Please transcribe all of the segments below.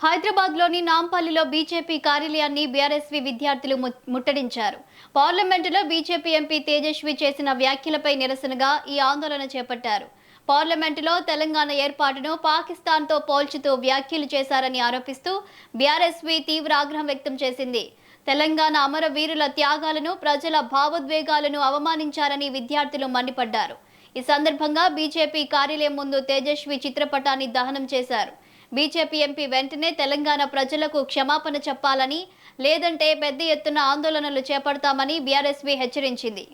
హైదరాబాద్లోని నాంపల్లిలో బీజేపీ కార్యాలయాన్ని బీఆర్ఎస్వీ విద్యార్థులు ముట్టడించారు. పార్లమెంటులో బీజేపీ ఎంపీ తేజస్వి చేసిన వ్యాఖ్యలపై నిరసనగా ఈ ఆందోళన చేపట్టారు. పార్లమెంటులో తెలంగాణ ఏర్పాటును పాకిస్తాన్తో పోల్చుతూ వ్యాఖ్యలు చేశారని ఆరోపిస్తూ బీఆర్ఎస్వీ తీవ్ర ఆగ్రహం వ్యక్తం చేసింది. తెలంగాణ అమరవీరుల త్యాగాలను, ప్రజల భావోద్వేగాలను అవమానించారని విద్యార్థులు మండిపడ్డారు. ఈ సందర్భంగా బీజేపీ కార్యాలయం ముందు తేజస్వి చిత్రపటాన్ని దహనం చేశారు. బీజేపీ ఎంపీ వెంటనే తెలంగాణ ప్రజలకు క్షమాపణ చెప్పాలని, లేదంటే పెద్ద ఎత్తున ఆందోళనలు చేపడతామని బీఆర్ఎస్వీ హెచ్చరించింది.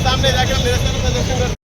सामने जाकर